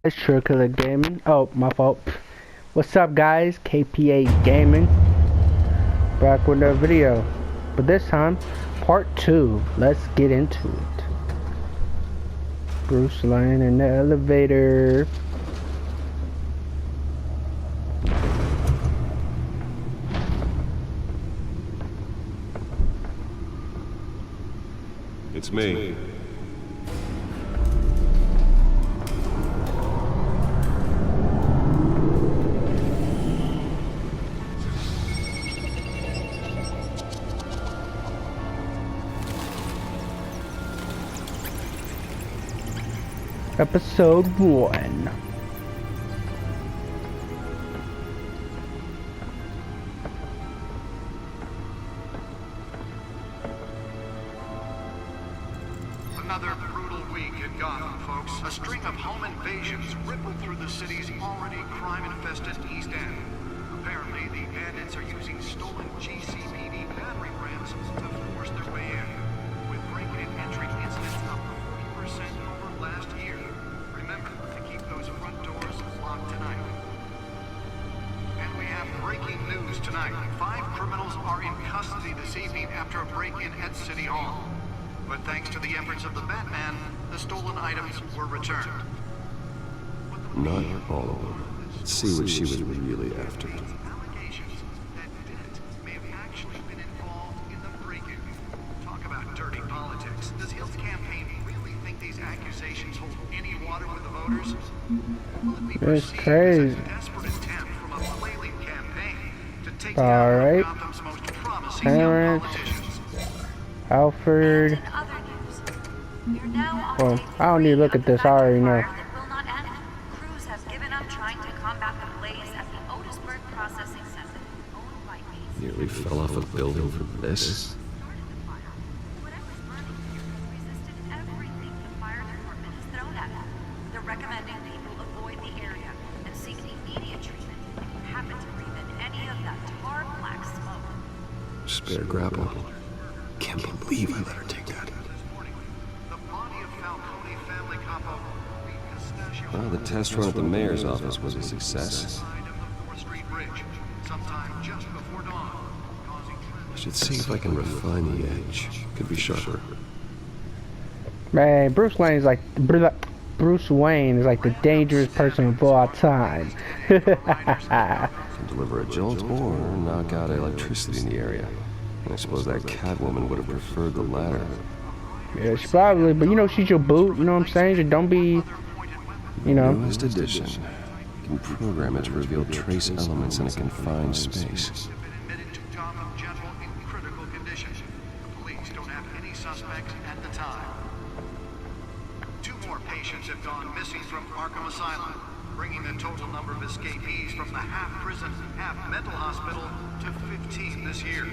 It's True Killer Gaming. Oh, my fault. What's up, guys? K.P.A. Gaming. Back with another video. But this time, part 2. Let's get into it. Bruce Wayne in the elevator. It's me. Episode 1. Another brutal week in Gotham, folks. A string of home invasions rippled through the city's already crime-infested East End. Apparently, the bandits are using stolen GCPD battering rams to force their way in, with break-in entry incidents up 40% over last year. Remember to keep those front doors locked tonight. And we have breaking news tonight. 5 criminals are in custody this evening after a break-in at City Hall. But thanks to the efforts of the Batman, the stolen items were returned. Not all of them. Let's see what she was really after. Allegations that Dent may have actually been involved in the break-in. Talk about dirty politics. Does Hill's campaign really think these accusations hold any water with the voters? Will it be That's perceived crazy. as a desperate attempt from a flailing campaign to take All down one right. of Gotham's most promising young Terrence. politicians? Alfred. In other news, you're now on Well, day I don't need to 3 look of at the this. I already know. fire that will not end. Crews have given up trying to combat the blaze at the Otisburg Processing Center, owned by AC. Nearly fell off a building for this. Started the fire. Whatever's burning here has resisted everything the fire department has thrown at them. They're recommending people avoid the area and seek immediate treatment if you happen to breathe in any of that tar black smoke. Spare grapple. Can't believe I let her take that. Well, the test run at the mayor's office was a success. I should see if I can refine the edge. Could be sharper. Man, Bruce Wayne is like the dangerous person of all time. Can deliver a jolt or knock out electricity in the area. And I suppose that Catwoman would have preferred the latter. Yeah, she probably, but you know, she's your boot, you know what I'm saying? So don't be, you know. Newest edition. You can program it to reveal trace elements in a confined space. Admitted to Gotham General in critical condition. The police don't have any suspects at the time. 2 more patients have gone missing from Arkham Asylum, bringing the total number of escapees from the half-prison, half-mental hospital to 15 this year.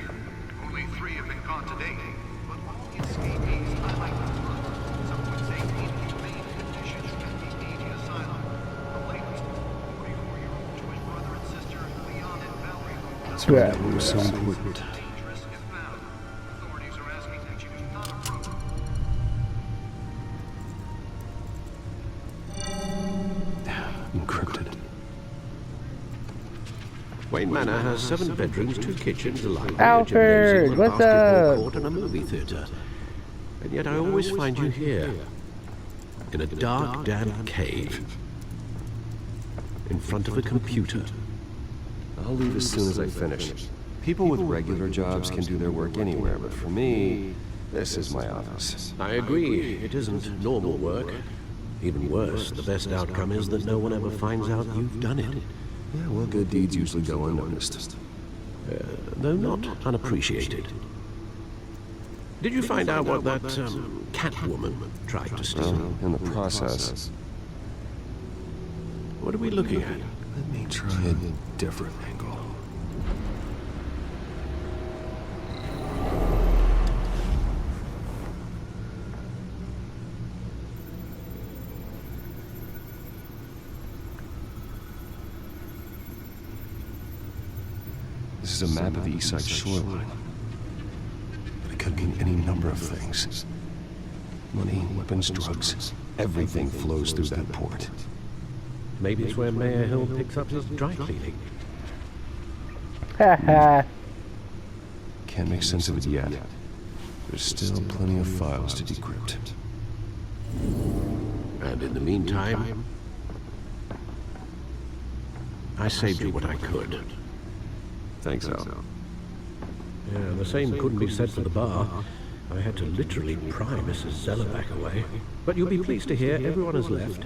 Only 3 have been caught to date, but all the escapees highlight the truth. Some would say inhumane conditions at the AG Asylum. The latest, 44-year-old twin brother and sister, Leon and Valerie, That's why that was so important. dangerous if found. Authorities are asking that you do not approach. Encrypted. Wayne Manor has 7 bedrooms, 2 kitchens, a library, Alfred, a gymnasium, a what's basketball up? court, and a movie theater. And yet I always find you here, in a dark, damp cave, in front of a computer. I'll leave as soon as I finish. People with regular jobs can do their work anywhere, but for me, this is my office. I agree, it isn't normal work. Even worse, the best outcome is that no one ever finds out you've done it. Yeah, well, good deeds usually go unnoticed. Though not unappreciated. Did you find out what that Catwoman tried to steal? In the process, What are we looking at? let me try a different angle. This is a map of the east side shoreline. But it could mean any number of things. Money, weapons, drugs, everything flows through that port. Maybe it's where Mayor Hill picks up his dry cleaning. Haha. Can't make sense of it yet. There's still plenty of files to decrypt. And in the meantime, I saved you what I could. Thanks, Al. Yeah, the same couldn't be said for the bar. I had to literally pry Mrs. Zellerback away. But you'll be pleased to hear everyone has left,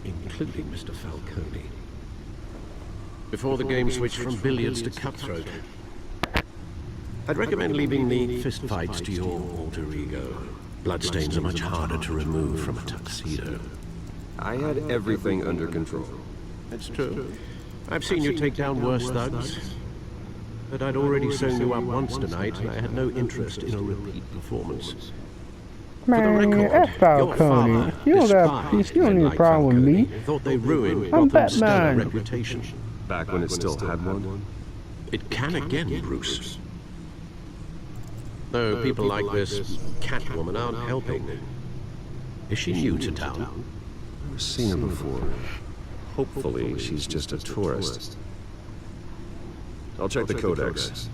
including Mr. Falcone. Before the game switched from billiards to cutthroat, I'd recommend leaving the fistfights to your alter ego. Bloodstains are much harder to remove from a tuxedo. I had everything under control. It's true. I've seen you take down worse thugs. But I'd already sewn you up once tonight, and I had no interest in a repeat performance. Man, F Falcone. You don't need a problem with me. Thought they ruined I'm Gotham's stellar Batman. reputation. Back when it still had one? It can again, Bruce. Though people like this Catwoman aren't helping. Is she new to town? I've seen her before. Hopefully, she's just a tourist. I'll check the codex.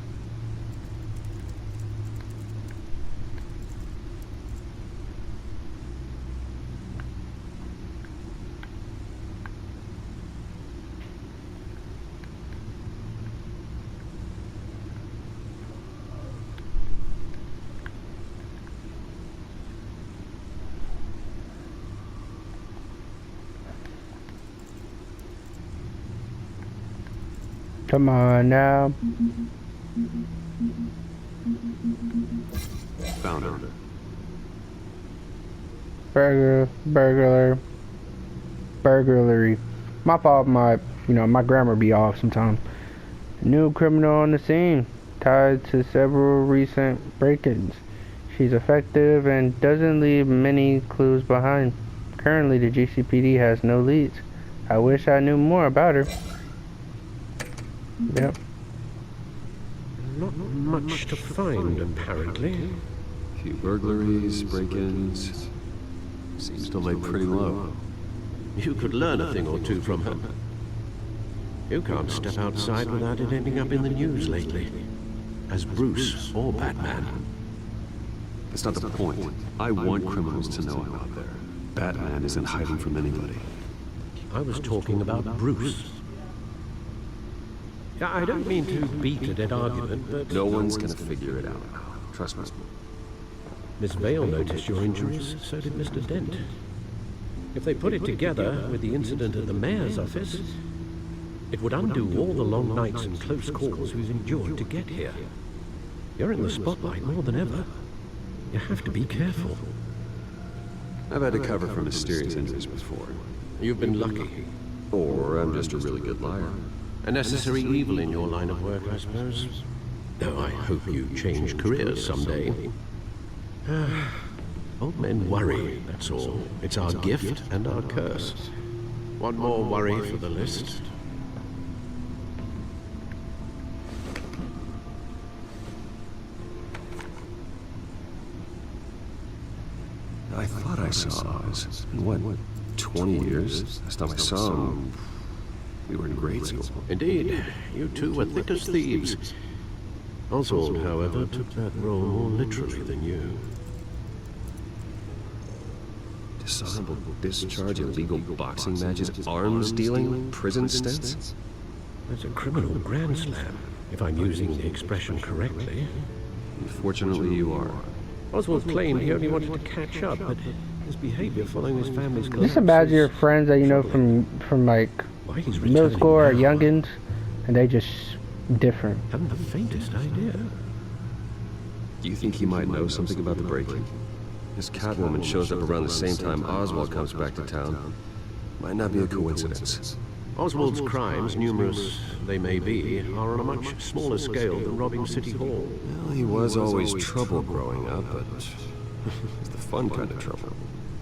Come on now. Found her. Burglary. My fault, my grammar be off sometimes. New criminal on the scene, tied to several recent break-ins. She's effective and doesn't leave many clues behind. Currently, the GCPD has no leads. I wish I knew more about her. Yep. Not much to find, apparently. Few burglaries, break-ins. Seems to lay pretty low. You could learn a thing or two from her. You can't step outside without it ending up in the news lately. As Bruce or Batman. That's not the point. I want criminals to know I'm out there. Batman isn't hiding from anybody. I was talking about Bruce. I don't mean to beat a dead argument, but... No one's gonna figure it out. Trust me. Miss Vale noticed your injuries, so did Mr. Dent. If they put it together with the incident at the mayor's office, it would undo all the long nights and close calls we've endured to get here. You're in the spotlight more than ever. You have to be careful. I've had to cover for mysterious injuries before. You've been lucky. Or I'm just a really good liar. A necessary evil in your line of work, I suppose. Though I hope you change careers someday. Old men worry, that's all. It's our gift and our curse. One more worry for the list. I thought I saw Oz. It's been, what, 20 years? Last time I saw him, we were in grade school. Indeed, you two were thick as thieves. Oswald, however, took that role more literally than you. Dishonorable discharge, illegal boxing matches, arms dealing, prison stints? That's a criminal grand slam, if I'm using the expression correctly. Unfortunately, you are. Oswald claimed he only wanted to catch up, but his behavior following his family's collapse... Just imagine your friends that you know from like middle school or youngins, and they just different. Haven't the faintest idea. Do you think he might know something about the break-in? This Catwoman shows up around the same time Oswald comes back to town. Might not be a coincidence. Oswald's crimes, numerous they may be, are on a much smaller scale than robbing City Hall. Well, he was always trouble growing up, but it's the fun kind of trouble.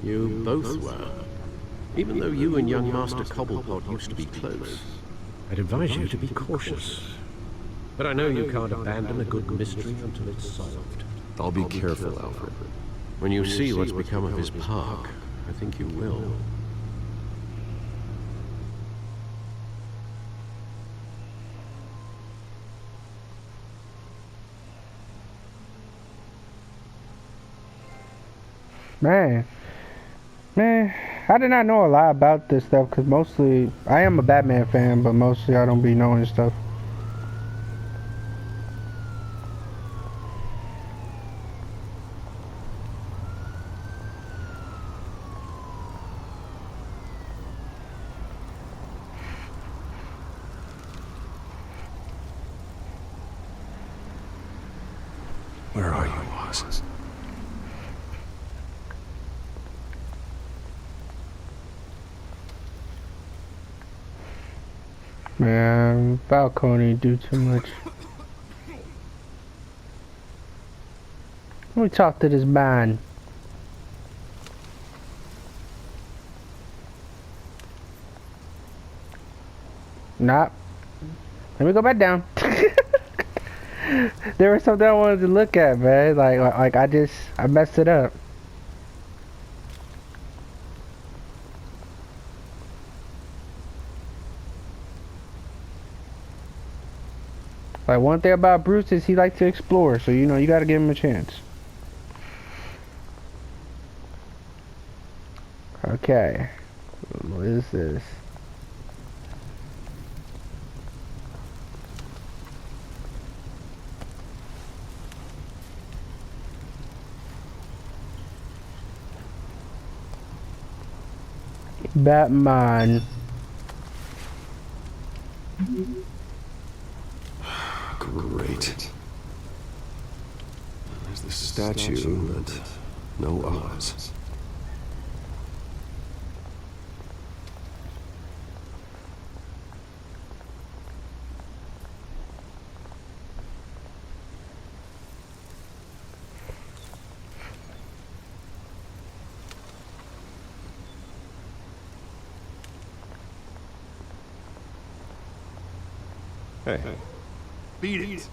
You both were. Even though you and young Master Cobblepot used to be close, I'd advise you to be cautious. But I know you can't abandon a good mystery until it's solved. I'll be careful, Alfred. When you see what's become of his park, I think you will. Man, man, I did not know a lot about this stuff because mostly I am a Batman fan, but mostly I don't be knowing stuff. Where are you, Oz? Man, Falcone do too much. Let me talk to this man. Nah. Let me go back down. There was something I wanted to look at, man. Like I messed it up. Like, one thing about Bruce is he likes to explore, so you know you gotta give him a chance. Okay. What is this? Batman. Great. There's the statue, but no Oz. Hey. Beat it.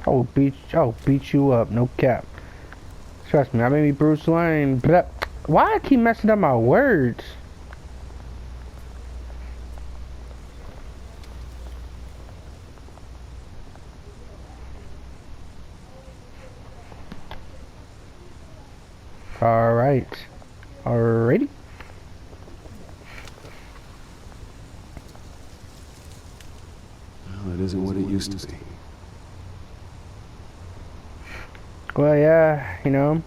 I'll beat you up, no cap. Trust me, I may be Bruce Wayne, but why I keep messing up my words? Alright. Alrighty. Well, it isn't what it used to be. Well, yeah, you know.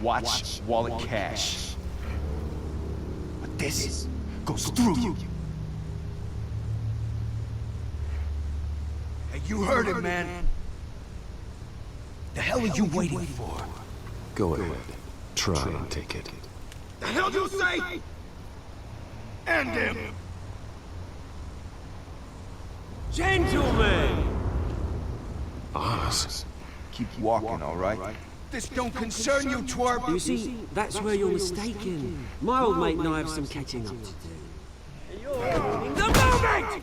Watch wallet cash. But this goes through you. Hey, you heard it, man. The hell are you waiting for? Go ahead. Try and take it. The hell do you say? End him! Gentlemen! Oz. Keep walking, all right? This don't concern you, twerp. You see, that's where you're mistaken. My old mate and I have some catching up to do. And you're ruining the moment!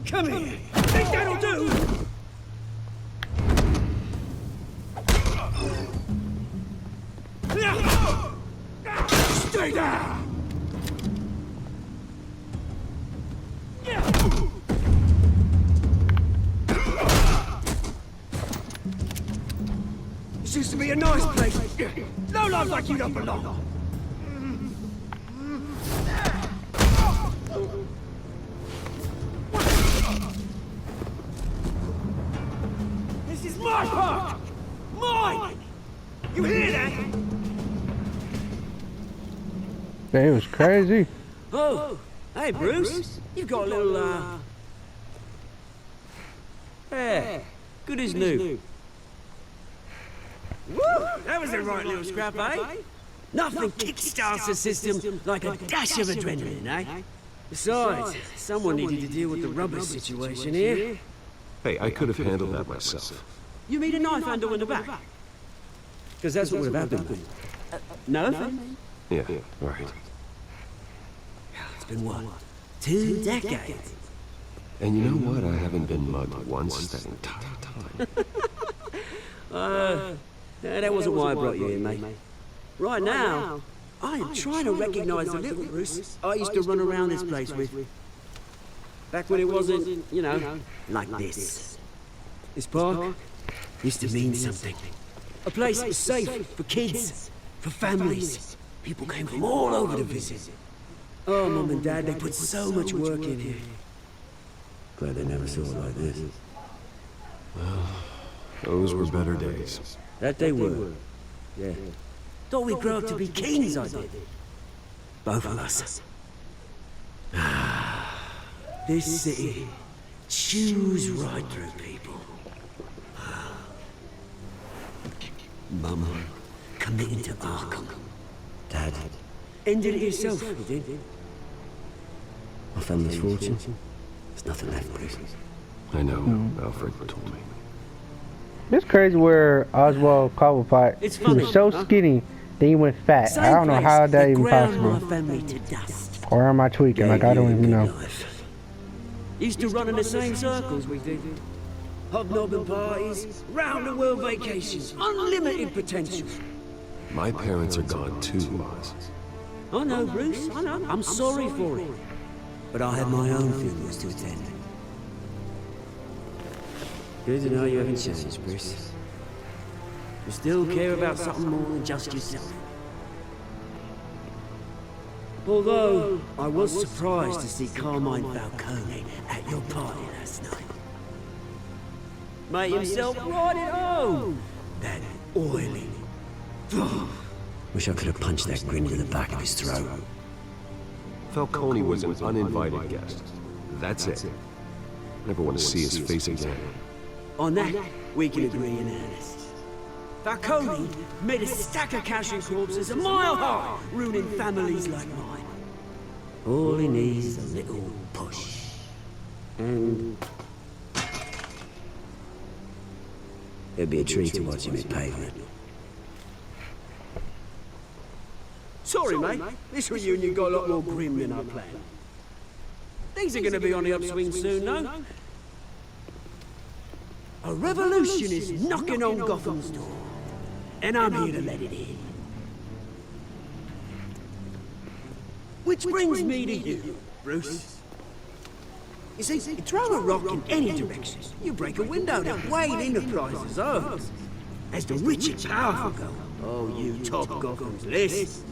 Come here! Think that'll do? Stay down! This used to be a nice place. No love like you don't belong. This is my park! Mine! You hear that? That was crazy. Oh, hey Bruce. You've got a little, Yeah, good as new. Woo! That was a right little scrap, eh? Nothing kickstarts the system like a dash of adrenaline, eh? Besides, someone needed to deal with the rubber situation here. Hey, I could have handled that myself. You mean a knife handle in the back? Because that's what would have happened, mate. No offense? Yeah, right. It's been what? 2 decades? And you know what? I haven't been mugged once that entire time. That wasn't why I brought you here, mate. Right now, I am trying to recognize the little Bruce I used to run around this place with. Back when it wasn't, you know, like this. This park used to mean something. A place that was safe for kids, for families. People came from all over to visit. Oh, Mum and Dad, they put so much work in here. Glad they never saw it like this. Well, those were better days. That they were. Yeah. Thought we'd grow up to be kings, I did. Both of us. This city chews right through people. Mum committed to Arkham. Dad ended it yourself, you did. My family's fortune. There's nothing left, Bruce. I know, Alfred told me. It's crazy where Oswald Cobblepot, It's he was funny, so huh? skinny, then he went fat. I don't know how that even possible. My family to dust. Or am I tweaking? Like, I don't even know. Used to run in the same circles we did. Hobnobbing parties, round the world vacations, unlimited potential. My parents are gone too, Oz. I know, Bruce, I know. I'm sorry for it. But I had my own funerals to attend. Good to know you haven't changed, Bruce. You still care about something more than just yourself. Although, I was surprised to see Carmine Falcone at your party last night. Made himself right at home. That oily. Wish I could have punched that grin to the back of his throat. Falcone was an uninvited guest. That's it. Never want to see his face again. On that, we can agree in earnest. Falcone made a stack of casual corpses a mile high, ruining families like mine. All he needs is a little push. And it'd be a treat to watch him hit pavement. Sorry, mate. This reunion got a lot more grim than I planned. Things are gonna be on the upswing soon, no? A revolution is knocking on Gotham's door. And I'm here to let it in. Which brings me to you, Bruce. You see, you throw a rock in any direction, you break a window that Wayne Enterprises owns. As the rich and powerful go, oh, you top Gotham's list.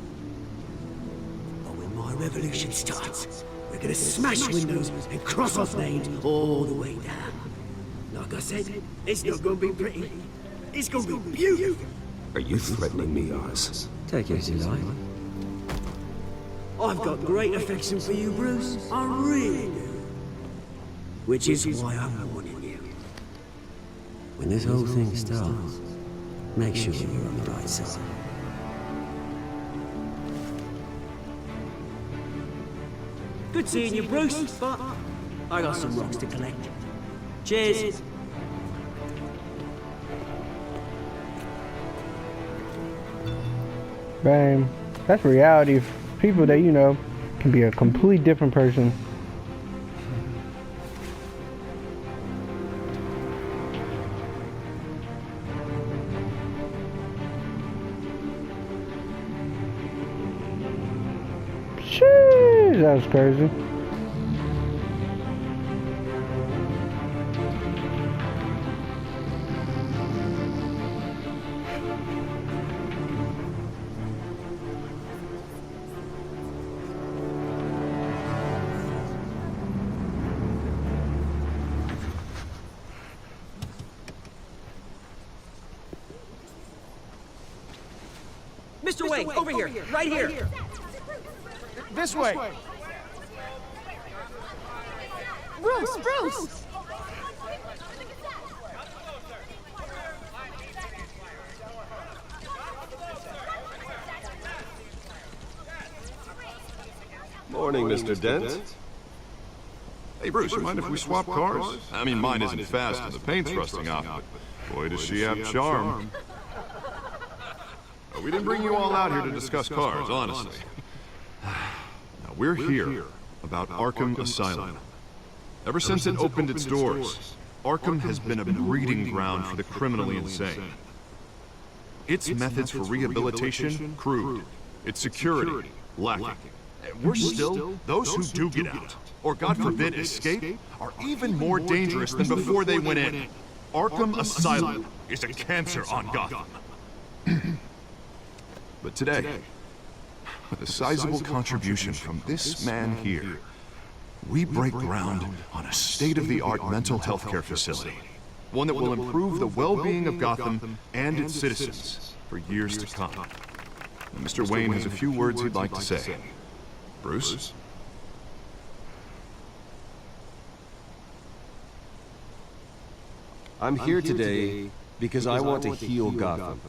But when my revolution starts, we're gonna smash windows and cross off names all the way down. Like I said, it's not gonna be pretty. It's gonna be beautiful. Are you threatening me, Oz? Take it as you like. I've got great affection for you, Bruce. I really do. Which is why I'm warning you. When this whole thing starts, make sure you're on the right side. Good seeing you, Bruce, but I got some rocks to collect. Cheers. Bang. That's reality. People that, you know, can be a completely different person. Sheesh, that was crazy. Mr. Wayne, over here, right here. This way. Bruce! Morning, Mr. Dent. Hey, Bruce, you mind if we swap cars? I mean, mine isn't fast and the paint's rusting off, but boy, does she have charm. We didn't bring you all out here to discuss cars, honestly. Now, we're here about Arkham Asylum. Ever since it opened its doors, Arkham has been a breeding ground for the criminally insane. Its methods for rehabilitation, crude. Its security, lacking. And worse still, those who do get out, or God forbid escape, are even more dangerous than before they went in. Arkham Asylum is a cancer on Gotham. But today, with a sizable contribution from this man here, we break ground on a state-of-the-art mental health care facility. One that will improve the well-being of Gotham and its citizens for years to come. Mr. Wayne has a few words he'd like to say. Bruce? I'm here today because I want to heal Gotham.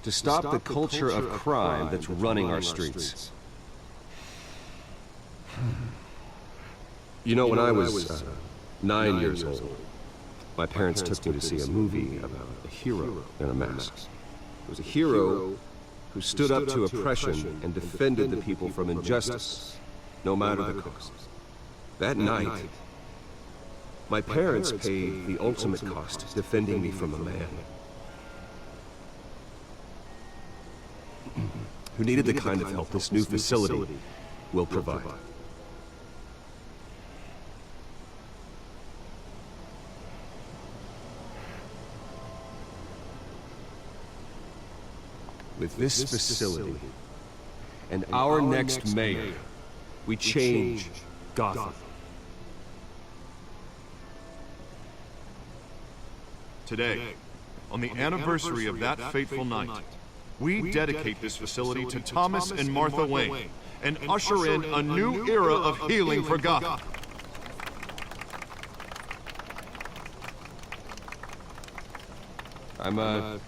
To stop the culture of crime that's running our streets. You know, when I was 9 years old, my parents took me to see a movie about a hero in a mask. It was a hero who stood up to oppression and defended the people from injustice, no matter the cost. That night, my parents paid the ultimate cost defending me from a man who needed the kind of help this new facility will provide. With this facility and our next mayor, we change Gotham. Today, on the anniversary of that fateful night, we dedicate this facility to Thomas and Martha Wayne and usher in a new era of healing for Gotham. I'm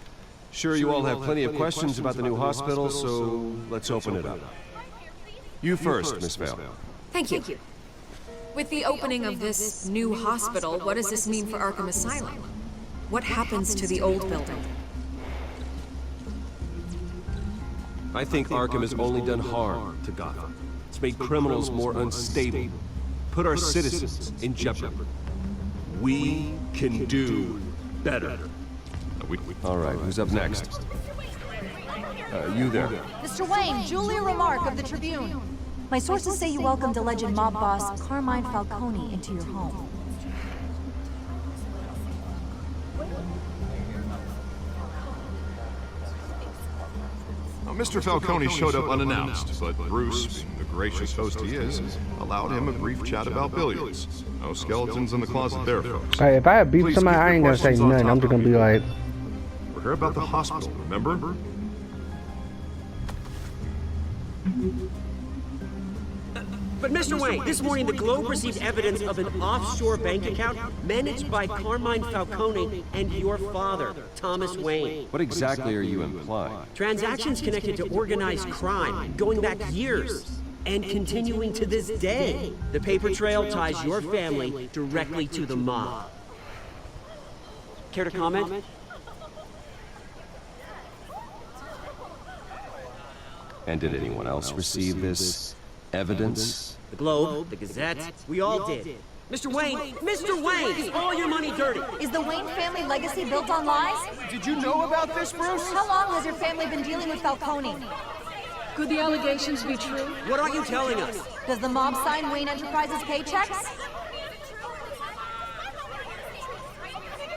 sure you all have plenty of questions about the new hospital, so let's open it up. You first, Miss Vale. Thank you. With the opening of this new hospital, what does this mean for Arkham Asylum? What happens to the old building? I think Arkham has only done harm to Gotham. It's made criminals more unstable, put our citizens in jeopardy. We can do better. All right, who's up next? You there. Mr. Wayne, Julia Remark of the Tribune. My sources say you welcomed alleged mob boss Carmine Falcone into your home. Mr. Falcone showed up unannounced, but Bruce, being the gracious host he is, allowed him a brief chat about billiards. No skeletons in the closet there, folks. Alright, if I have beef somebody, I ain't gonna say nothing. I'm just gonna be like... We're here about the hospital, remember? But Mr. Wayne, this morning the Globe received evidence of an offshore bank account managed by Carmine Falcone and your father, Thomas Wayne. What exactly are you implying? Transactions connected to organized crime, going back years, and continuing to this day. The paper trail ties your family directly to the mob. Care to comment? And did anyone else receive this evidence? The Globe, the Gazette, we all did. Mr. Wayne, is all your money dirty? Is the Wayne family legacy built on lies? Did you know about this, Bruce? How long has your family been dealing with Falcone? Could the allegations be true? What are you telling us? Does the mob sign Wayne Enterprises paychecks?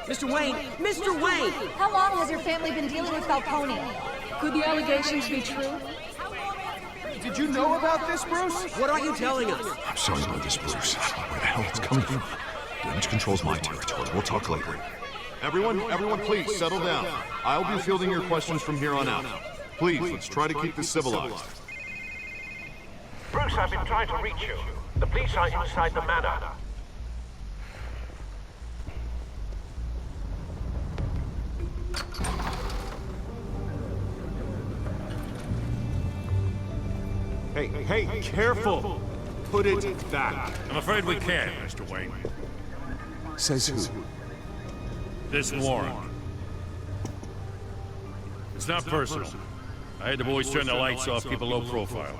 Mr. Wayne! How long has your family been dealing with Falcone? Could the allegations be true? Did you know about this, Bruce? What are you telling us? I'm sorry about this, Bruce. I don't know where the hell it's coming from. Damage control's my territory. We'll talk later. Everyone, please settle down. I'll be fielding your questions from here on out. Please, let's try to keep this civilized. Bruce, I've been trying to reach you. The police are inside the manor. Hey, careful! Put it back. I'm afraid we can't, Mr. Wayne. Says who? This warrant. It's not personal. I had the boys turn the lights off, keep a low profile.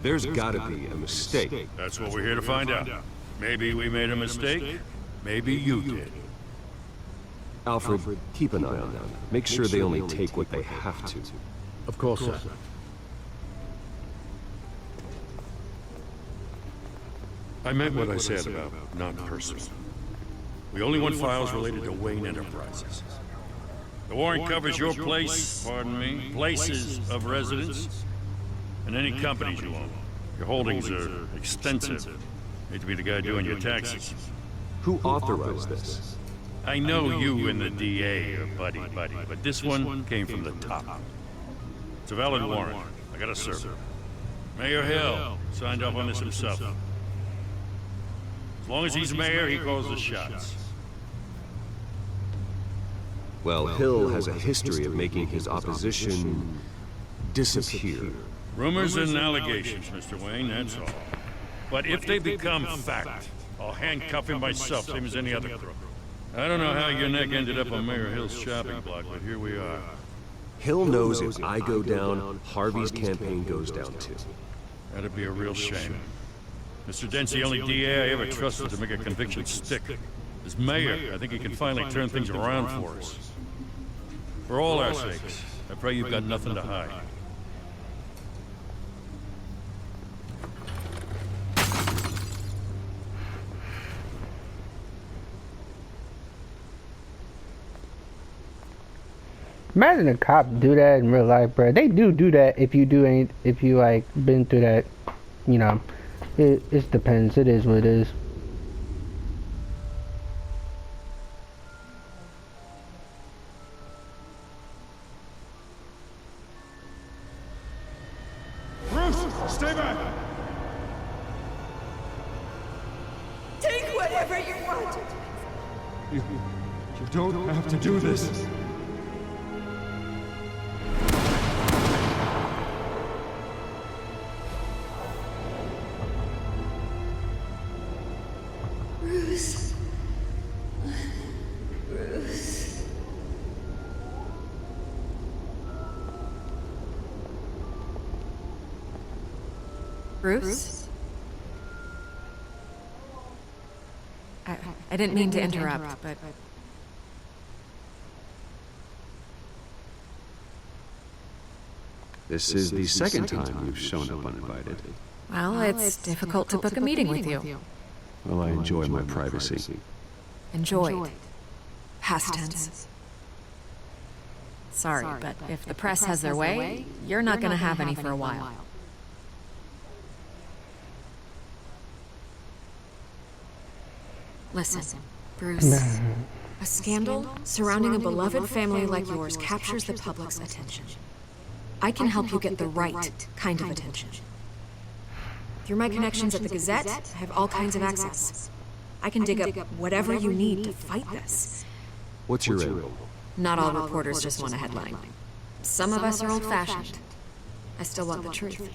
There's gotta be a mistake. That's what we're here to find out. Maybe we made a mistake. Maybe you did. Alfred, keep an eye on them. Make sure they only take what they have to. Of course, sir. I meant what I said about non-personal. We only want files related to Wayne Enterprises. The warrant covers your place, pardon me, places of residence, and any companies you own. Your holdings are extensive. Hate to be the guy doing your taxes. Who authorized this? I know you and the DA are buddy-buddy, but this one came from the top. It's a valid warrant. I gotta serve it. Mayor Hill signed off on this himself. As long as he's mayor, he calls the shots. Well, Hill has a history of making his opposition disappear. Rumors and allegations, Mr. Wayne, that's all. But if they become fact, I'll handcuff him myself, same as any other crook. I don't know how your neck ended up on Mayor Hill's shopping block, but here we are. Hill knows if I go down, Harvey's campaign goes down too. That'd be a real shame. Mr. Dent's the only DA I ever trusted to make a conviction stick. As mayor, I think he can finally turn things around for us. For all our sakes, I pray you've got nothing to hide. Imagine a cop do that in real life, bro. They do that if you like been through that, you know. It depends. It is what it is. Bruce, stay back! Take whatever you want. You don't have to do this. Bruce. Bruce? I didn't mean to interrupt, but... This is the second time you've shown up uninvited. Well, it's difficult to book a meeting with you. Well, I enjoy my privacy. Enjoyed. Past tense. Sorry, but if the press has their way, you're not gonna have any for a while. Listen, Bruce. A scandal surrounding a beloved family like yours captures the public's attention. I can help you get the right kind of attention. Through my connections at the Gazette, I have all kinds of access. I can dig up whatever you need to fight this. What's your angle? Not all reporters just want a headline. Some of us are old-fashioned. I still want the truth.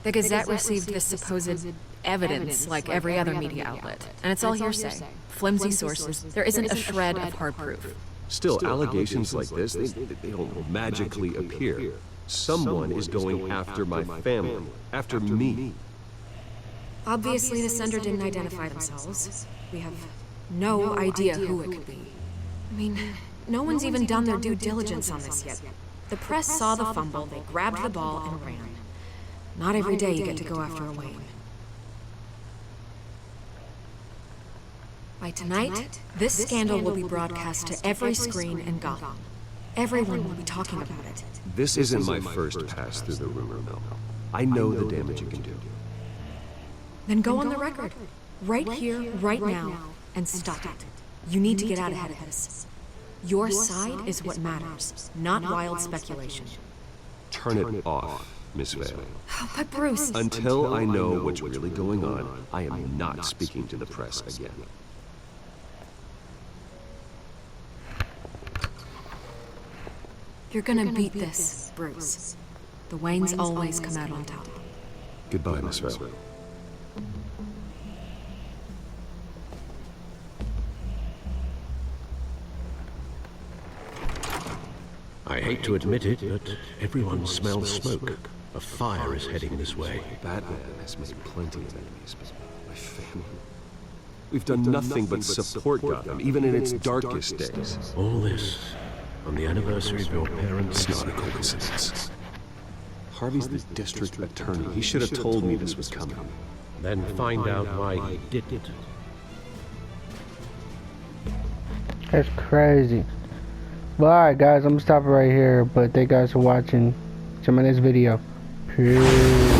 The Gazette received this supposed evidence like every other media outlet, and it's all hearsay. Flimsy sources. There isn't a shred of hard proof. Still, allegations like this, they don't magically appear. Someone is going after my family, after me. Obviously, the sender didn't identify themselves. We have no idea who it could be. I mean, no one's even done their due diligence on this yet. The press saw the fumble, they grabbed the ball and ran. Not every day you get to go after a Wayne. By tonight, this scandal will be broadcast to every screen in Gotham. Everyone will be talking about it. This isn't my first pass through the rumor mill. I know the damage you can do. Then go on the record. Right here, right now, and stop it. You need to get out ahead of this. Your side is what matters, not wild speculation. Turn it off, Miss Vale. But Bruce... Until I know what's really going on, I am not speaking to the press again. You're gonna beat this, Bruce. The Waynes always come out on top. Goodbye, Miss Vale. I hate to admit it, but everyone smells smoke. A fire is heading this way. Batman has made plenty of enemies, but my family... We've done nothing but support Gotham, even in its darkest days. All this on the anniversary of your parents' It's not a coincidence. Harvey's the district attorney. He should have told me this was coming. Then find out why he did it. That's crazy. Well, alright guys, I'm gonna stop it right here, but thank you guys for watching some of this video. Peace.